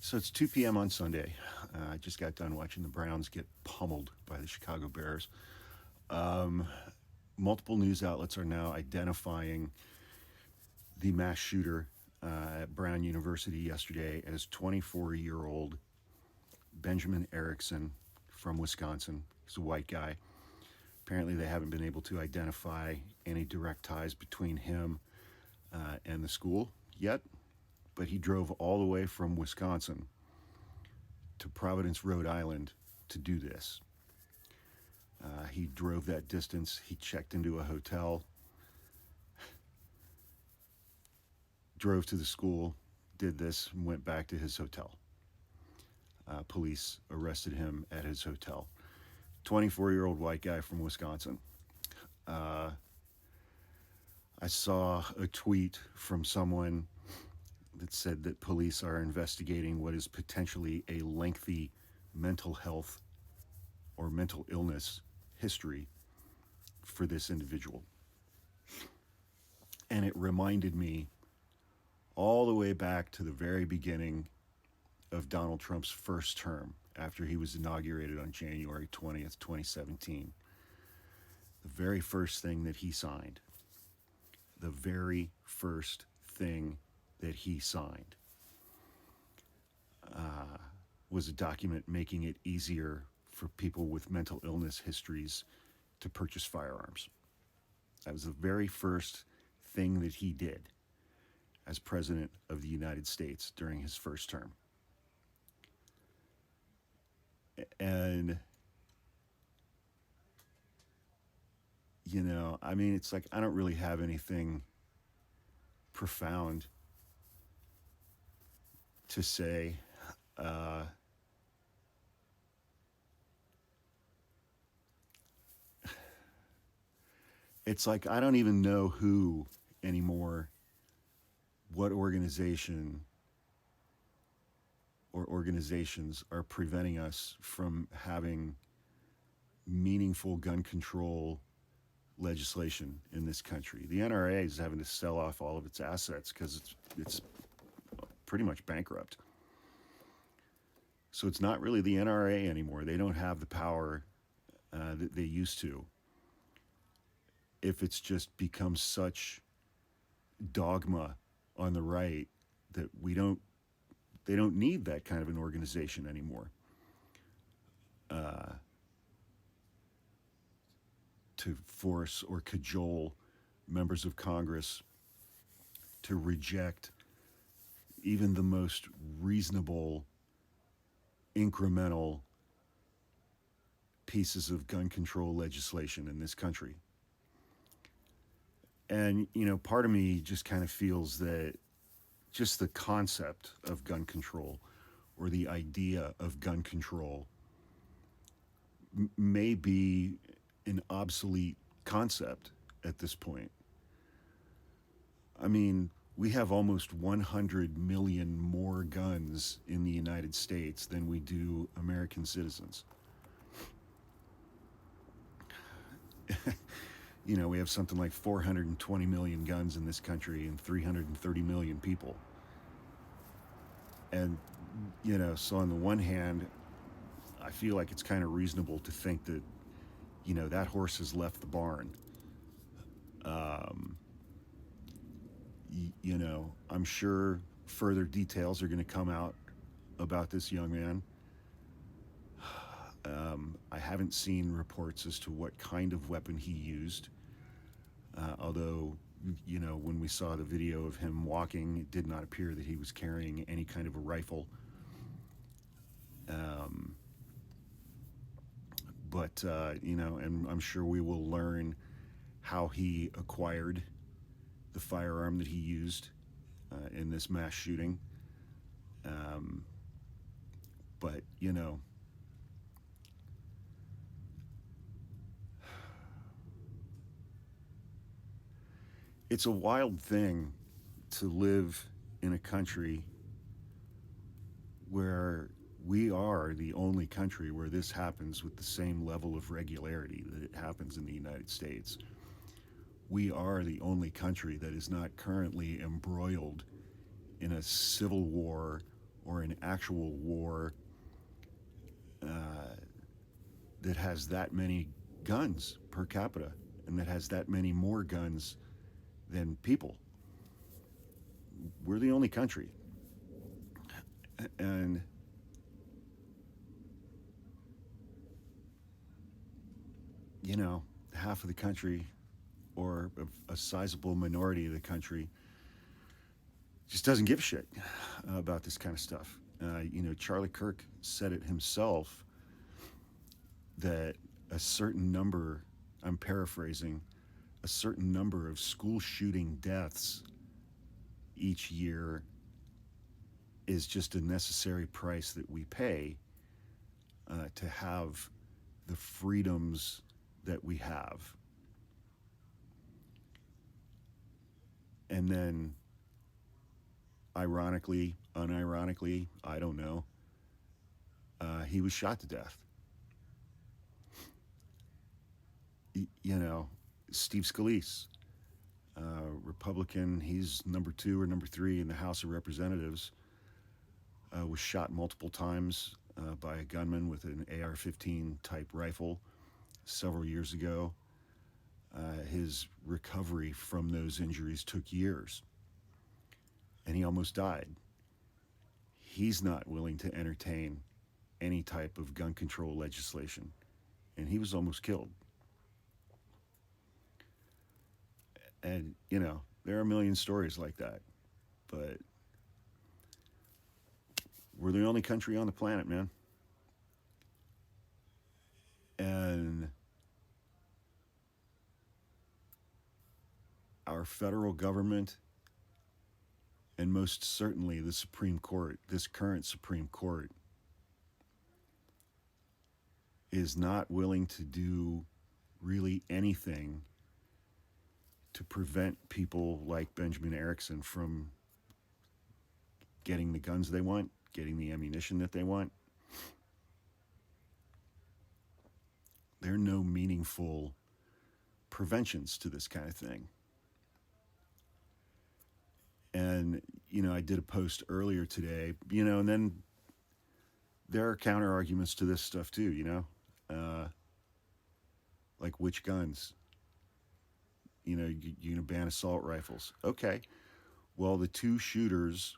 So it's 2 p.m. on Sunday. I just got done watching the Browns get pummeled by the Chicago Bears. Multiple news outlets are now identifying the mass shooter at Brown University yesterday as 24-year-old Benjamin Ericson from Wisconsin. He's a white guy. Apparently, they haven't been able to identify any direct ties between him and the school yet, but he drove all the way from Wisconsin to Providence, Rhode Island to do this. He drove that distance. He checked into a hotel, drove to the school, did this, and went back to his hotel. Police arrested him at his hotel. 24-year-old white guy from Wisconsin. I saw a tweet from someone that said that police are investigating what is potentially a lengthy mental health or mental illness history for this individual. And it reminded me all the way back to the very beginning of Donald Trump's first term after he was inaugurated on January 20th, 2017. The very first thing that he signed, was a document making it easier for people with mental illness histories to purchase firearms. That was the very first thing that he did as President of the United States during his first term. And, you know, I mean, it's like I don't really have anything profound to say. It's like I don't even know who anymore, what organization or organizations are preventing us from having meaningful gun control legislation in this country. The NRA is having to sell off all of its assets because it's pretty much bankrupt. So it's not really the NRA anymore. They don't have the power that they used to. If it's just become such dogma on the right that they don't need that kind of an organization anymore to force or cajole members of Congress to reject even the most reasonable, incremental pieces of gun control legislation in this country. And, you know, part of me just kind of feels that just the concept of gun control or the idea of gun control may be an obsolete concept at this point. I mean, we have almost 100 million more guns in the United States than we do American citizens. You know, we have something like 420 million guns in this country and 330 million people. And, you know, so on the one hand, I feel like it's kind of reasonable to think that, you know, that horse has left the barn. You know, I'm sure further details are going to come out about this young man. I haven't seen reports as to what kind of weapon he used. Although, you know, when we saw the video of him walking, it did not appear that he was carrying any kind of a rifle. But you know, and I'm sure we will learn how he acquired the firearm that he used in this mass shooting. But, you know, it's a wild thing to live in a country where we are the only country where this happens with the same level of regularity that it happens in the United States. We are the only country that is not currently embroiled in a civil war or an actual war that has that many guns per capita and that has that many more guns than people. We're the only country. And half of the country, or a sizable minority of the country, just doesn't give a shit about this kind of stuff. Charlie Kirk said it himself that a certain number, I'm paraphrasing, a certain number of school shooting deaths each year is just a necessary price that we pay to have the freedoms that we have. And then, ironically, unironically, I don't know, he was shot to death. Steve Scalise, Republican, he's number 2 or number 3 in the House of Representatives, was shot multiple times by a gunman with an AR-15 type rifle several years ago. His recovery from those injuries took years, and he almost died. He's not willing to entertain any type of gun control legislation, and he was almost killed. And, there are a million stories like that, but we're the only country on the planet, man. And our federal government, and most certainly the Supreme Court, this current Supreme Court, is not willing to do really anything to prevent people like Benjamin Ericson from getting the guns they want, getting the ammunition that they want. There are no meaningful preventions to this kind of thing. And, I did a post earlier today, and then there are counter arguments to this stuff too, like which guns? You're going to ban assault rifles. Okay. Well, the 2 shooters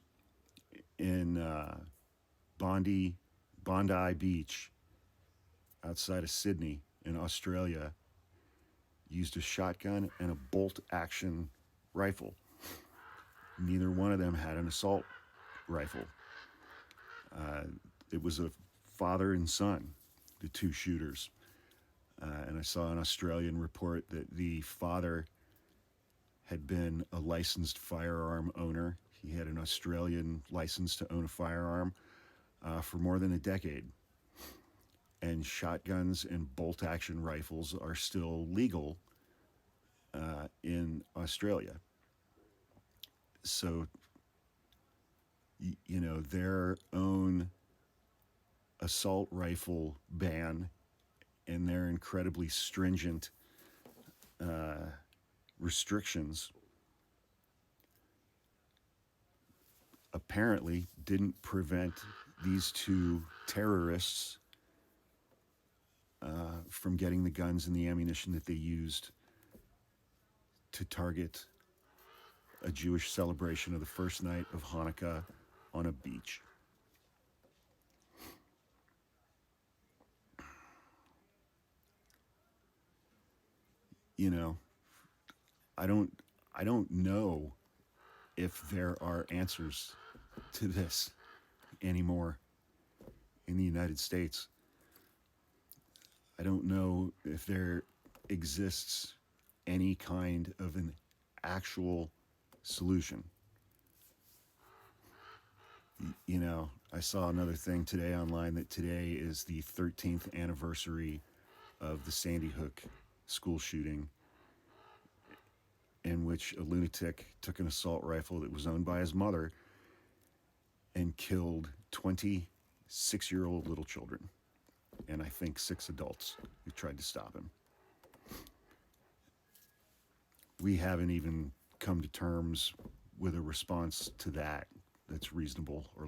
in Bondi Beach outside of Sydney in Australia used a shotgun and a bolt-action rifle. Neither one of them had an assault rifle. It was a father and son, the 2 shooters. And I saw an Australian report that the father had been a licensed firearm owner. He had an Australian license to own a firearm for more than a decade. And shotguns and bolt-action rifles are still legal in Australia. So, their own assault rifle ban and their incredibly stringent restrictions apparently didn't prevent these 2 terrorists from getting the guns and the ammunition that they used to target a Jewish celebration of the first night of Hanukkah on a beach. I don't know if there are answers to this anymore in the United States. I don't know if there exists any kind of an actual solution. I saw another thing today online that today is the 13th anniversary of the Sandy Hook school shooting, in which a lunatic took an assault rifle that was owned by his mother and killed 26-year-old little children, and I think 6 adults who tried to stop him. We haven't even come to terms with a response to that that's reasonable or